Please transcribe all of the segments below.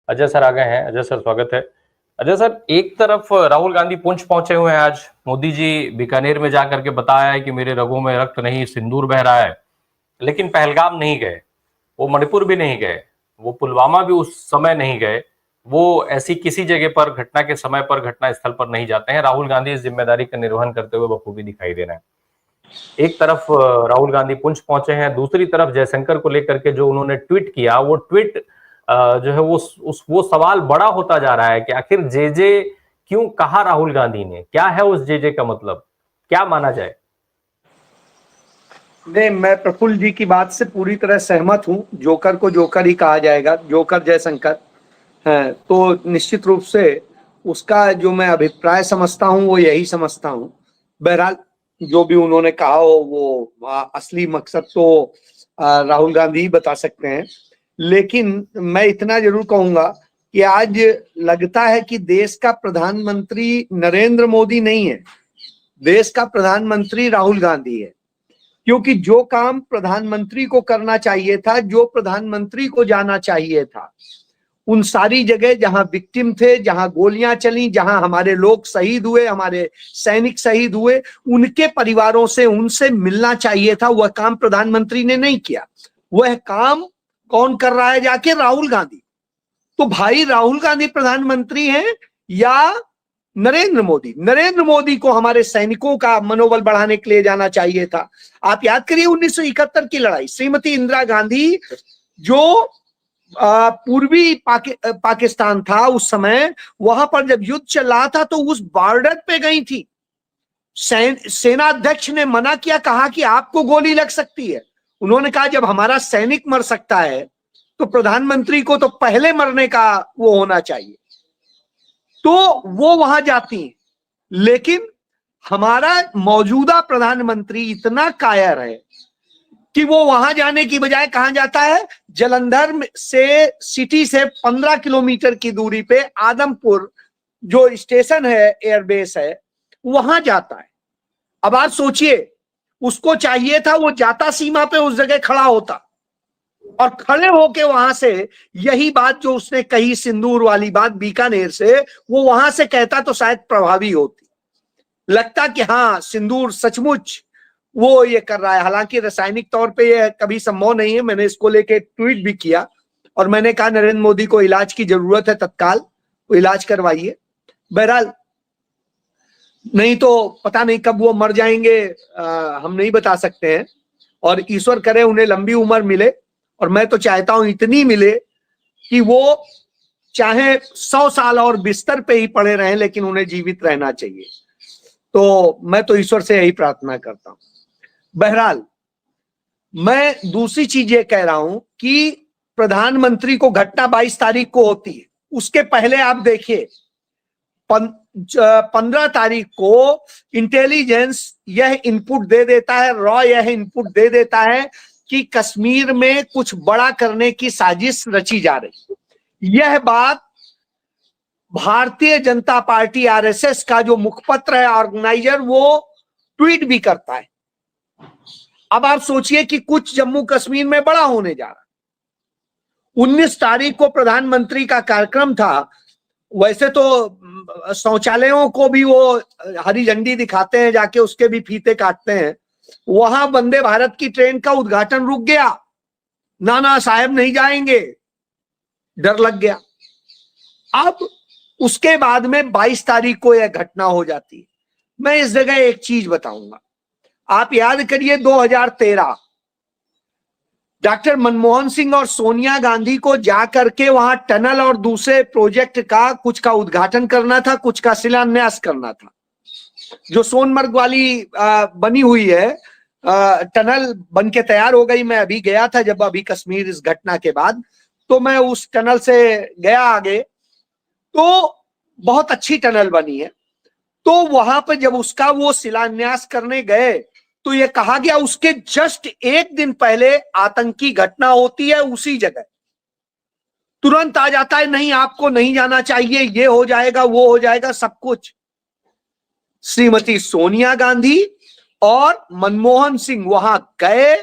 Ajay sir आ गए हैं। Ajay sir स्वागत है। अजय सर, एक तरफ राहुल गांधी पुंछ पहुंचे हुए हैं। आज मोदी जी बीकानेर में जाकर के बताया है कि मेरे रगों में रक्त नहीं सिंदूर बह रहा है, लेकिन पहलगाम नहीं गए, वो मणिपुर भी नहीं गए, वो पुलवामा भी उस समय नहीं गए, वो ऐसी किसी जगह पर घटना के समय पर घटना स्थल पर नहीं जाते हैं। राहुल गांधी इस जिम्मेदारी का निर्वहन करते हुए बखूबी दिखाई दे रहे हैं। एक तरफ राहुल गांधी पुंछ पहुंचे हैं, दूसरी तरफ जयशंकर को लेकर के जो उन्होंने ट्वीट किया, वो ट्वीट जो है वो सवाल बड़ा होता जा रहा है कि आखिर जे क्यों कहा राहुल गांधी ने, क्या है उस जे का मतलब, क्या माना जाए? नहीं, मैं प्रफुल्ल जी की बात से पूरी तरह सहमत हूं। जोकर को जोकर ही कहा जाएगा, जोकर जयशंकर है तो निश्चित रूप से उसका जो मैं अभिप्राय समझता हूं वो यही समझता हूं। बहरहाल जो भी उन्होंने कहा हो वो असली मकसद तो राहुल गांधी ही बता सकते हैं। लेकिन मैं इतना जरूर कहूंगा कि आज लगता है कि देश का प्रधानमंत्री नरेंद्र मोदी नहीं है, देश का प्रधानमंत्री राहुल गांधी है। क्योंकि जो काम प्रधानमंत्री को करना चाहिए था, जो प्रधानमंत्री को जाना चाहिए था, उन सारी जगह जहां विक्टिम थे, जहां गोलियां चली, जहां हमारे लोग शहीद हुए, हमारे सैनिक शहीद हुए, उनके परिवारों से उनसे मिलना चाहिए था, वह काम प्रधानमंत्री ने नहीं किया। वह काम कौन कर रहा है जाके? राहुल गांधी। तो भाई राहुल गांधी प्रधानमंत्री हैं या नरेंद्र मोदी? नरेंद्र मोदी को हमारे सैनिकों का मनोबल बढ़ाने के लिए जाना चाहिए था। आप याद करिए 1971 की लड़ाई, श्रीमती इंदिरा गांधी जो पूर्वी पाकिस्तान था उस समय, वहां पर जब युद्ध चल रहा था तो उस बॉर्डर पे गई थी। सेना अध्यक्ष ने मना किया, कहा कि आपको गोली लग सकती है। उन्होंने कहा जब हमारा सैनिक मर सकता है तो प्रधानमंत्री को तो पहले मरने का वो होना चाहिए। तो वो वहां जाती हैं। लेकिन हमारा मौजूदा प्रधानमंत्री इतना कायर है कि वो वहां जाने की बजाय कहां जाता है? जालंधर से, सिटी से 15 किलोमीटर की दूरी पे आदमपुर जो स्टेशन है, एयरबेस है, वहां जाता है। अब आप सोचिए, उसको चाहिए था वो जाता सीमा पे उस जगह खड़ा होता और खड़े होके वहां से यही बात जो उसने कही, सिंदूर वाली बात बीकानेर से, वो वहां से कहता तो शायद प्रभावी होती। लगता कि हाँ, सिंदूर सचमुच वो ये कर रहा है। हालांकि रासायनिक तौर पे ये कभी संभव नहीं है। मैंने इसको लेके ट्वीट भी किया और मैंने कहा नरेंद्र मोदी को इलाज की जरूरत है, तत्काल वो इलाज करवाइए। बहरहाल नहीं तो पता नहीं कब वो मर जाएंगे, हम नहीं बता सकते हैं। और ईश्वर करे उन्हें लंबी उम्र मिले, और मैं तो चाहता हूं इतनी मिले कि वो चाहे 100 साल और बिस्तर पे ही पड़े रहें, लेकिन उन्हें जीवित रहना चाहिए। तो मैं तो ईश्वर से यही प्रार्थना करता हूं। बहरहाल मैं दूसरी चीज ये कह रहा हूं कि प्रधानमंत्री को घटना 22 तारीख को होती है। उसके पहले आप देखिए 15 तारीख को इंटेलिजेंस यह इनपुट दे देता है, रॉ यह इनपुट दे देता है कि कश्मीर में कुछ बड़ा करने की साजिश रची जा रही। यह बात भारतीय जनता पार्टी आरएसएस का जो मुखपत्र है, ऑर्गेनाइजर, वो ट्वीट भी करता है। अब आप सोचिए कि कुछ जम्मू कश्मीर में बड़ा होने जा रहा। 19 तारीख को प्रधानमंत्री का कार्यक्रम था। वैसे तो शौचालयों को भी वो हरी झंडी दिखाते हैं, जाके उसके भी फीते काटते हैं। वहां वंदे भारत की ट्रेन का उद्घाटन रुक गया, नाना साहब नहीं जाएंगे, डर लग गया। अब उसके बाद में 22 तारीख को यह घटना हो जाती है। मैं इस जगह एक चीज बताऊंगा, आप याद करिए 2013 डॉक्टर मनमोहन सिंह और सोनिया गांधी को जाकर के वहां टनल और दूसरे प्रोजेक्ट का कुछ का उद्घाटन करना था, कुछ का शिलान्यास करना था। जो सोनमर्ग वाली बनी हुई है टनल बन के तैयार हो गई। मैं अभी गया था जब अभी कश्मीर इस घटना के बाद, तो मैं उस टनल से गया आगे, तो बहुत अच्छी टनल बनी है। तो वहां पर जब उसका वो शिलान्यास करने गए तो ये कहा गया उसके जस्ट एक दिन पहले आतंकी घटना होती है उसी जगह। तुरंत आ जाता है नहीं आपको नहीं जाना चाहिए, ये हो जाएगा वो हो जाएगा सब कुछ। श्रीमती सोनिया गांधी और मनमोहन सिंह वहां गए,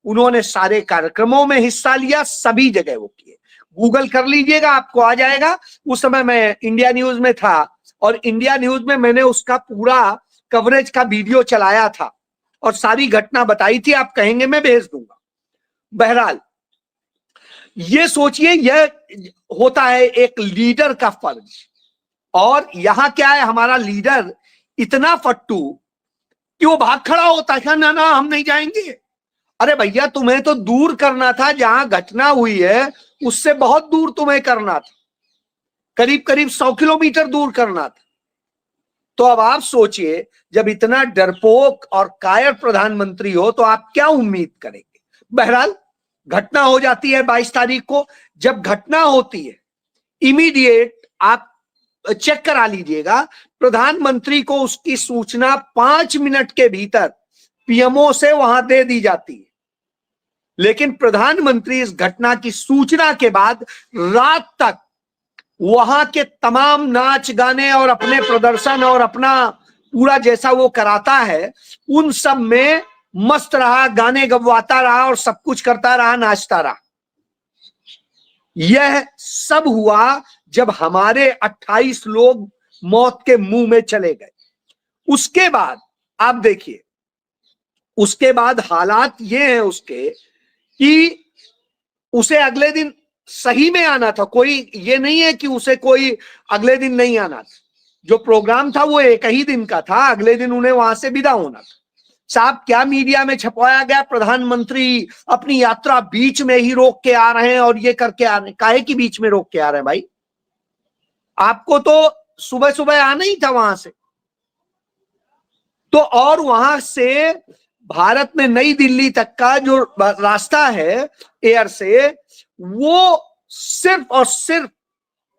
उन्होंने सारे कार्यक्रमों में हिस्सा लिया, सभी जगह वो किए। गूगल कर लीजिएगा, आपको आ जाएगा। उस समय मैं इंडिया न्यूज में था और इंडिया न्यूज में मैंने उसका पूरा कवरेज का वीडियो चलाया था और सारी घटना बताई थी। आप कहेंगे मैं भेज दूंगा। बहरहाल ये सोचिए, यह होता है एक लीडर का फर्ज। और यहां क्या है, हमारा लीडर इतना फट्टू कि वो भाग खड़ा होता है, ना ना हम नहीं जाएंगे। अरे भैया, तुम्हें तो दूर करना था, जहां घटना हुई है उससे बहुत दूर तुम्हें करना था, करीब करीब 100 किलोमीटर दूर करना था। तो अब आप सोचिए, जब इतना डरपोक और कायर प्रधानमंत्री हो तो आप क्या उम्मीद करेंगे। बहरहाल घटना हो जाती है 22 तारीख को। जब घटना होती है इमीडिएट आप चेक करा लीजिएगा, प्रधानमंत्री को उसकी सूचना 5 मिनट के भीतर पीएमओ से वहां दे दी जाती है। लेकिन प्रधानमंत्री इस घटना की सूचना के बाद रात तक वहां के तमाम नाच गाने और अपने प्रदर्शन और अपना पूरा जैसा वो कराता है उन सब में मस्त रहा, गाने गवाता रहा और सब कुछ करता रहा, नाचता रहा। यह सब हुआ जब हमारे 28 लोग मौत के मुंह में चले गए। उसके बाद आप देखिए, उसके बाद हालात ये हैं उसके कि उसे अगले दिन सही में आना था। कोई ये नहीं है कि उसे कोई अगले दिन नहीं आना था। जो प्रोग्राम था वो एक ही दिन का था, अगले दिन उन्हें वहां से विदा होना था। साहब क्या मीडिया में छपवाया गया, प्रधानमंत्री अपनी यात्रा बीच में ही रोक के आ रहे हैं और ये करके आ रहे हैं। काहे की बीच में रोक के आ रहे हैं भाई? आपको तो सुबह सुबह आना ही था वहां से। तो और वहां से भारत में नई दिल्ली तक का जो रास्ता है एयर से, वो सिर्फ और सिर्फ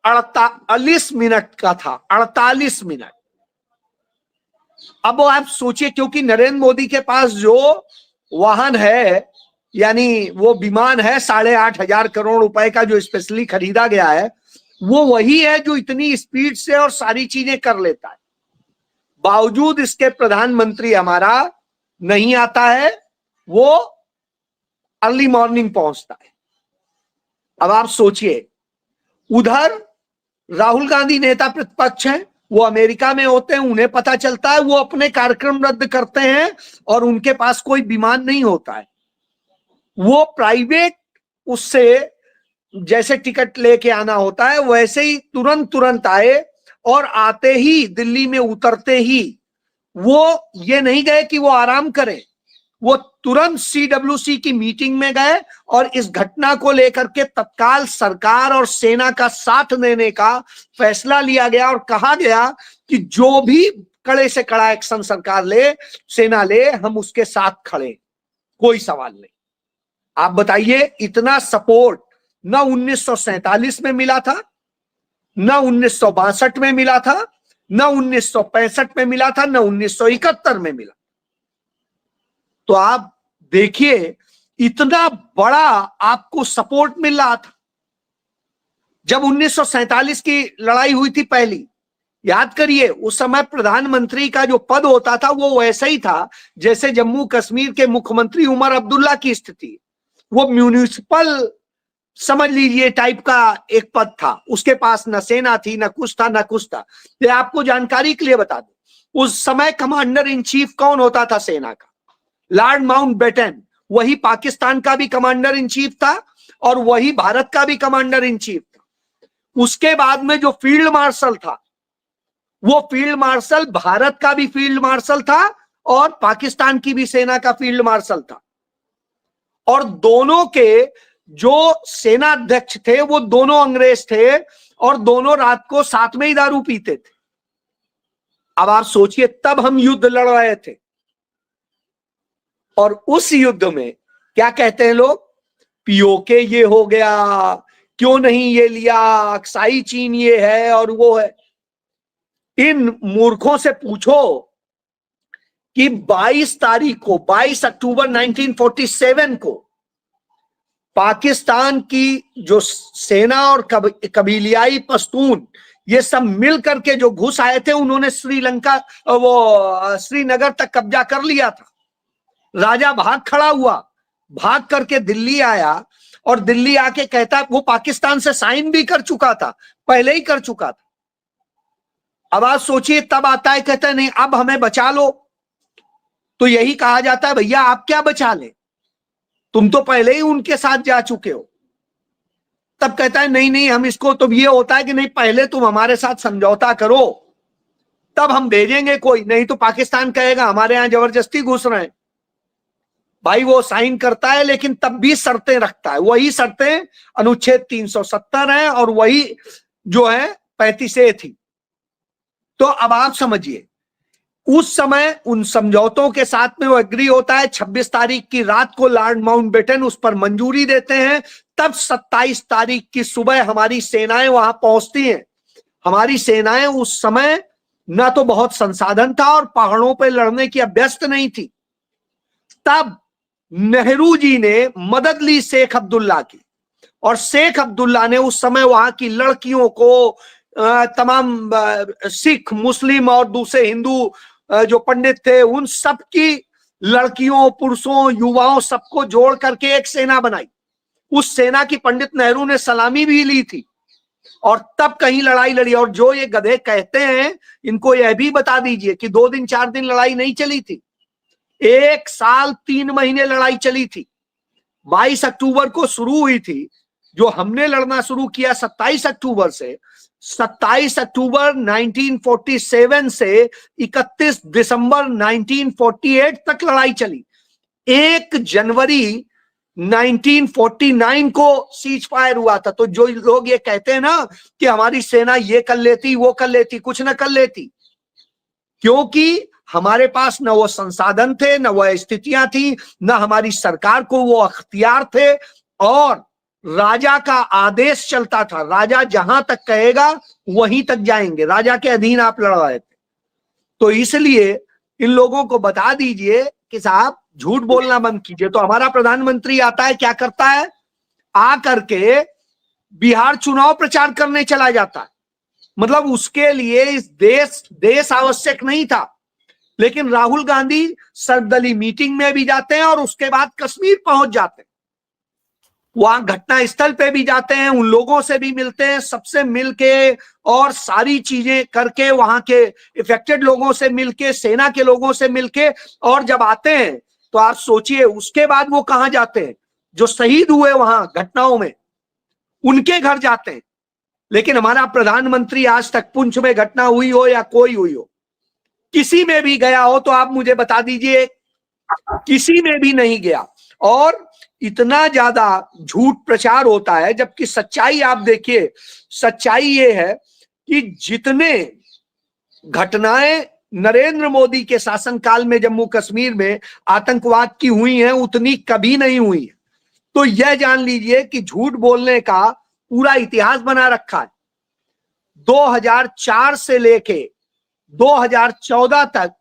48 मिनट का था। 48 मिनट। अब आप सोचिए, क्योंकि नरेंद्र मोदी के पास जो वाहन है, यानी वो विमान है 8,500 करोड़ रुपए का जो स्पेशली खरीदा गया है, वो वही है जो इतनी स्पीड से और सारी चीजें कर लेता है। बावजूद इसके प्रधानमंत्री हमारा नहीं आता है, वो अर्ली मॉर्निंग पहुंचता है। अब आप सोचिए, उधर राहुल गांधी नेता प्रतिपक्ष हैं, वो अमेरिका में होते हैं, उन्हें पता चलता है, वो अपने कार्यक्रम रद्द करते हैं और उनके पास कोई विमान नहीं होता है। वो प्राइवेट उससे जैसे टिकट लेके आना होता है वैसे ही तुरंत आए और आते ही दिल्ली में उतरते ही वो ये नहीं गए कि वो आराम करें, वो तुरंत CWC की मीटिंग में गए और इस घटना को लेकर के तत्काल सरकार और सेना का साथ देने का फैसला लिया गया और कहा गया कि जो भी कड़े से कड़ा एक्शन सरकार ले, सेना ले, हम उसके साथ खड़े, कोई सवाल नहीं। आप बताइए, इतना सपोर्ट न 1947 में मिला था, न 1962 में मिला था, न 1965 में मिला था, न 1971 में मिला। तो आप देखिए, इतना बड़ा आपको सपोर्ट मिल रहा था। जब 1947 की लड़ाई हुई थी पहली, याद करिए, उस समय प्रधानमंत्री का जो पद होता था वो वैसा ही था जैसे जम्मू कश्मीर के मुख्यमंत्री उमर अब्दुल्ला की स्थिति। वो म्यूनिसिपल समझ लीजिए टाइप का एक पद था। उसके पास न सेना थी, न कुछ था, न कुछ था। ये आपको जानकारी के लिए बता दूं, उस समय कमांडर इन चीफ कौन होता था सेना का? Lord Mountbatten. वही पाकिस्तान का भी कमांडर इन चीफ था और वही भारत का भी कमांडर इन चीफ था। उसके बाद में जो फील्ड मार्शल था, वो फील्ड मार्शल भारत का भी फील्ड मार्शल था और पाकिस्तान की भी सेना का फील्ड मार्शल था। और दोनों के जो सेना अध्यक्ष थे वो दोनों अंग्रेज थे और दोनों रात को साथ में ही दारू पीते थे। अब आप सोचिए, तब हम युद्ध लड़ रहे थे और उस युद्ध में क्या कहते हैं लोग, पीओके ये हो गया, क्यों नहीं ये लिया, अक्साई चीन ये है और वो है। इन मूर्खों से पूछो कि 22 तारीख को, 22 अक्टूबर 1947 को पाकिस्तान की जो सेना और कबीलियाई पश्तून ये सब मिल करके जो घुस आए थे, उन्होंने श्रीलंका, वो श्रीनगर तक कब्जा कर लिया था। राजा भाग खड़ा हुआ, भाग करके दिल्ली आया और दिल्ली आके कहता है, वो पाकिस्तान से साइन भी कर चुका था, पहले ही कर चुका था। अब आप सोचिए, तब आता है कहता है नहीं अब हमें बचा लो। तो यही कहा जाता है भैया आप क्या बचा ले, तुम तो पहले ही उनके साथ जा चुके हो। तब कहता है नहीं नहीं हम इसको, तो ये होता है कि नहीं पहले तुम हमारे साथ समझौता करो तब हम भेजेंगे कोई, नहीं तो पाकिस्तान कहेगा हमारे यहां जबरदस्ती घुस रहे हैं। भाई वो साइन करता है लेकिन तब भी शर्तें रखता है, वही शर्तें अनुच्छेद 370 है और वही जो है 35A थी। तो अब आप समझिए उस समय उन समझौतों के साथ में वो एग्री होता है। 26 तारीख की रात को लॉर्ड माउंटबेटन उस पर मंजूरी देते हैं। तब 27 तारीख की सुबह हमारी सेनाएं वहां पहुंचती हैं। हमारी सेनाएं उस समय ना तो बहुत संसाधन था और पहाड़ों पर लड़ने की अभ्यस्त नहीं थी। तब नेहरू जी ने मदद ली शेख अब्दुल्ला की, और शेख अब्दुल्ला ने उस समय वहां की लड़कियों को, तमाम सिख मुस्लिम और दूसरे हिंदू जो पंडित थे उन सब की लड़कियों पुरुषों युवाओं सबको जोड़ करके एक सेना बनाई। उस सेना की पंडित नेहरू ने सलामी भी ली थी और तब कहीं लड़ाई लड़ी। और जो ये गधे कहते हैं इनको यह भी बता दीजिए कि 2 दिन 4 दिन लड़ाई नहीं चली थी, 1 साल 3 महीने लड़ाई चली थी। 22 अक्टूबर को शुरू हुई थी, जो हमने लड़ना शुरू किया 27 अक्टूबर से, 27 अक्टूबर 1947 से 31 दिसंबर 1948 तक लड़ाई चली। 1 जनवरी 1949 को सीज फायर हुआ था। तो जो लोग ये कहते हैं ना कि हमारी सेना ये कर लेती वो कर लेती, कुछ न कर लेती, क्योंकि हमारे पास न वो संसाधन थे, न वो स्थितियां थी, न हमारी सरकार को वो अख्तियार थे, और राजा का आदेश चलता था। राजा जहां तक कहेगा वहीं तक जाएंगे, राजा के अधीन आप लड़ रहे थे। तो इसलिए इन लोगों को बता दीजिए कि साहब झूठ बोलना बंद कीजिए। तो हमारा प्रधानमंत्री आता है, क्या करता है, आ करके बिहार चुनाव प्रचार करने चला जाता है। मतलब उसके लिए इस देश आवश्यक नहीं था, लेकिन राहुल गांधी सर्वदलीय मीटिंग में भी जाते हैं और उसके बाद कश्मीर पहुंच जाते हैं, वहां घटना स्थल पे भी जाते हैं, उन लोगों से भी मिलते हैं, सबसे मिलके और सारी चीजें करके, वहां के इफेक्टेड लोगों से मिलके, सेना के लोगों से मिलके, और जब आते हैं तो आप सोचिए उसके बाद वो कहां जाते हैं, जो शहीद हुए वहां घटनाओं में उनके घर जाते हैं। लेकिन हमारा प्रधानमंत्री आज तक पुंछ में घटना हुई हो या कोई हुई हो, किसी में भी गया हो तो आप मुझे बता दीजिए, किसी में भी नहीं गया। और इतना ज्यादा झूठ प्रचार होता है, जबकि सच्चाई आप देखिए, सच्चाई ये है कि जितने घटनाएं नरेंद्र मोदी के शासनकाल में जम्मू कश्मीर में आतंकवाद की हुई हैं उतनी कभी नहीं हुई है। तो यह जान लीजिए कि झूठ बोलने का पूरा इतिहास बना रखा है। 2004 से लेके 2014 तक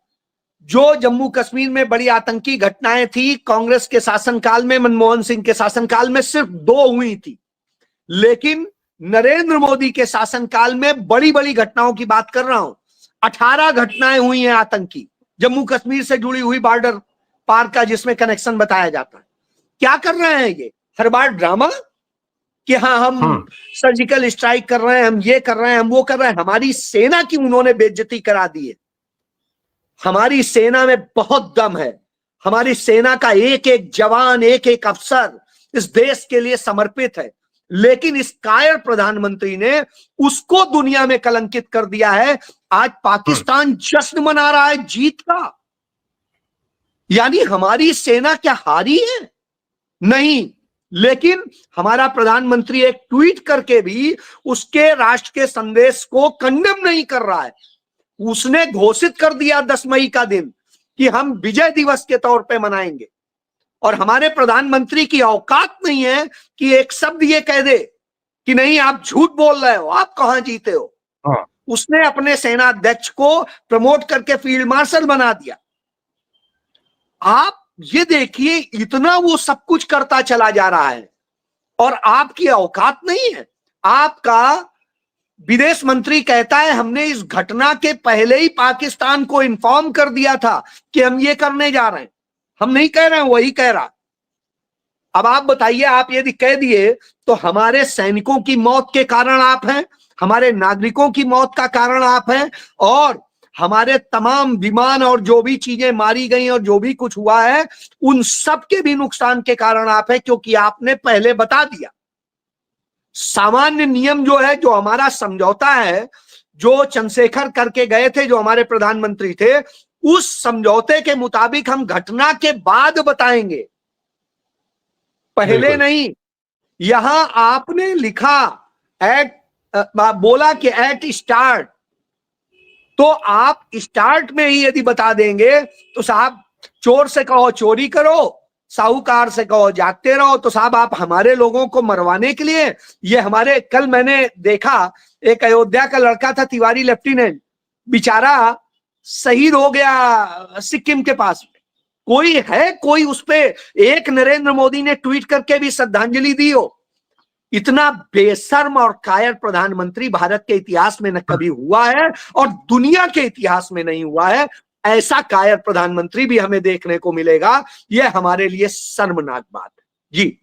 जो जम्मू कश्मीर में बड़ी आतंकी घटनाएं थी, कांग्रेस के शासनकाल में, मनमोहन सिंह के शासनकाल में सिर्फ 2 हुई थी। लेकिन नरेंद्र मोदी के शासनकाल में बड़ी बड़ी घटनाओं की बात कर रहा हूं, 18 घटनाएं हुई हैं आतंकी, जम्मू कश्मीर से जुड़ी हुई, बॉर्डर पार का जिसमें कनेक्शन बताया जाता है। क्या कर रहे हैं ये, हर बार ड्रामा कि हाँ हम सर्जिकल स्ट्राइक कर रहे हैं, हम ये कर रहे हैं, हम वो कर रहे हैं। हमारी सेना की उन्होंने बेइज्जती करा दी है। हमारी सेना में बहुत दम है, हमारी सेना का एक एक जवान, एक एक अफसर इस देश के लिए समर्पित है। लेकिन इस कायर प्रधानमंत्री ने उसको दुनिया में कलंकित कर दिया है। आज पाकिस्तान जश्न मना रहा है जीत का, यानी हमारी सेना क्या हारी है? नहीं। लेकिन हमारा प्रधानमंत्री एक ट्वीट करके भी उसके राष्ट्र के संदेश को कंडेम नहीं कर रहा है। उसने घोषित कर दिया 10 मई का दिन कि हम विजय दिवस के तौर पे मनाएंगे, और हमारे प्रधानमंत्री की औकात नहीं है कि एक शब्द ये कह दे कि नहीं आप झूठ बोल रहे हो, आप कहां जीते हो। उसने अपने सेना अध्यक्ष को प्रमोट करके फील्ड मार्शल बना दिया। आप ये देखिए, इतना वो सब कुछ करता चला जा रहा है और आपकी औकात नहीं है। आपका विदेश मंत्री कहता है हमने इस घटना के पहले ही पाकिस्तान को इन्फॉर्म कर दिया था कि हम ये करने जा रहे हैं। हम नहीं कह रहे हैं, वही कह रहा। अब आप बताइए, आप यदि कह दिए तो हमारे सैनिकों की मौत के कारण आप हैं, हमारे नागरिकों की मौत का कारण आप हैं, और हमारे तमाम विमान और जो भी चीजें मारी गई और जो भी कुछ हुआ है उन सब के भी नुकसान के कारण आप हैं, क्योंकि आपने पहले बता दिया। सामान्य नियम जो है, जो हमारा समझौता है, जो चंद्रशेखर करके गए थे, जो हमारे प्रधानमंत्री थे, उस समझौते के मुताबिक हम घटना के बाद बताएंगे, पहले बिल्कुल। नहीं। यहां आपने लिखा बोला कि एट स्टार्ट, तो आप स्टार्ट में ही यदि बता देंगे तो साहब, चोर से कहो चोरी करो, साहूकार से कहो जागते रहो, तो साहब आप हमारे लोगों को मरवाने के लिए, ये हमारे, कल मैंने देखा एक अयोध्या का लड़का था, तिवारी लेफ्टिनेंट, बेचारा शहीद हो गया सिक्किम के पास में। कोई है, कोई उस पे एक नरेंद्र मोदी ने ट्वीट करके भी श्रद्धांजलि दी हो? इतना बेशर्म और कायर प्रधानमंत्री भारत के इतिहास में न कभी हुआ है और दुनिया के इतिहास में नहीं हुआ है। ऐसा कायर प्रधानमंत्री भी हमें देखने को मिलेगा, यह हमारे लिए शर्मनाक बात है। जी।